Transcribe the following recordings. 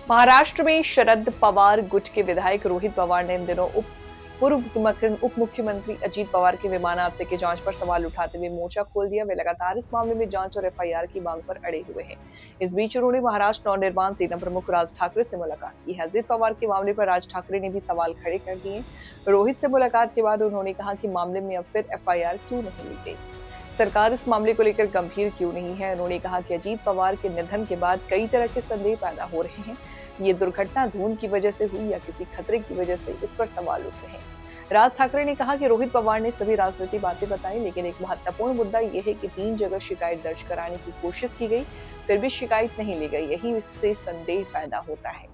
महाराष्ट्र में शरद पवार गुट के विधायक रोहित पवार ने इन दिनों उप मुख्यमंत्री अजीत पवार के विमान हादसे की जांच पर सवाल उठाते हुए मोर्चा खोल दिया। वे लगातार इस मामले में जांच और एफआईआर की मांग पर अड़े हुए हैं। इस बीच उन्होंने महाराष्ट्र नवनिर्माण सेना प्रमुख राज ठाकरे से मुलाकात की है। अजीत पवार के मामले पर राज ठाकरे ने भी सवाल खड़े कर दिए। रोहित से मुलाकात के बाद उन्होंने कहा कि मामले में अब फिर एफआईआर क्यों नहीं ली गई, सरकार इस मामले को लेकर गंभीर क्यों नहीं है। उन्होंने कहा कि अजीत पवार के निधन के बाद कई तरह के संदेह पैदा हो रहे हैं। ये दुर्घटना धुंध की वजह से हुई या किसी खतरे की वजह से, इस पर सवाल उठ रहे हैं। राज ठाकरे ने कहा कि रोहित पवार ने सभी राजनीतिक बातें बताई, लेकिन एक महत्वपूर्ण मुद्दा यह है कि 3 जगह शिकायत दर्ज कराने की कोशिश की गई, फिर भी शिकायत नहीं ली गई। यही इससे संदेह पैदा होता है।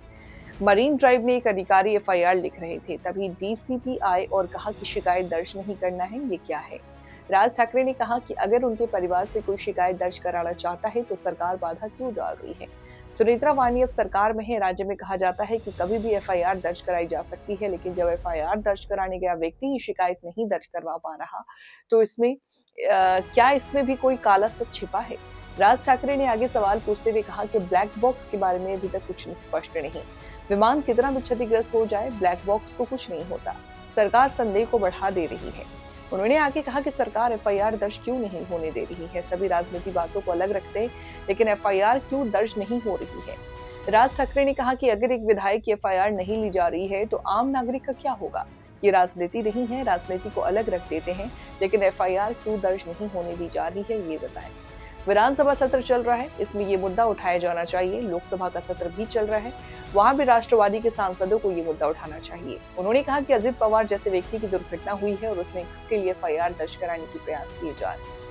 मरीन ड्राइव में एक अधिकारी एफआईआर लिख रहे थे, तभी डीसीपी आए और कहा कि शिकायत दर्ज नहीं करना है। ये क्या है? राज ठाकरे ने कहा कि अगर उनके परिवार से कोई शिकायत दर्ज कराना चाहता है तो सरकार बाधा क्यों डाल रही है। सुनेत्रा वानी अब सरकार में है। राज्य में कहा जाता है कि कभी भी एफआईआर दर्ज कराई जा सकती है, लेकिन जब एफआईआर दर्ज कराने गया व्यक्ति ही शिकायत नहीं दर्ज करवा पा रहा, तो इसमें क्या इसमें भी कोई काला सच छिपा है? राज ठाकरे ने आगे सवाल पूछते हुए कहा कि ब्लैक बॉक्स के बारे में अभी तक कुछ स्पष्ट नहीं। विमान कितना भी क्षतिग्रस्त हो जाए, ब्लैक बॉक्स को कुछ नहीं होता। सरकार संदेह को बढ़ा दे रही है। उन्होंने आगे कहा कि सरकार एफआईआर दर्ज क्यों नहीं होने दे रही है। सभी राजनीतिक बातों को अलग रखते हैं, लेकिन एफआईआर क्यों दर्ज नहीं हो रही है। राज ठाकरे ने कहा कि अगर एक विधायक की एफआईआर नहीं ली जा रही है तो आम नागरिक का क्या होगा। ये राजनीति नहीं है, राजनीति को अलग रख देते हैं, लेकिन एफआईआर क्यों दर्ज नहीं होने दी जा रही है, ये बताएं। विधानसभा सत्र चल रहा है, इसमें ये मुद्दा उठाया जाना चाहिए। लोकसभा का सत्र भी चल रहा है, वहां भी राष्ट्रवादी के सांसदों को ये मुद्दा उठाना चाहिए। उन्होंने कहा कि अजीत पवार जैसे व्यक्ति की दुर्घटना हुई है और उसने इसके लिए एफआईआर दर्ज कराने की प्रयास किए जा रहे हैं।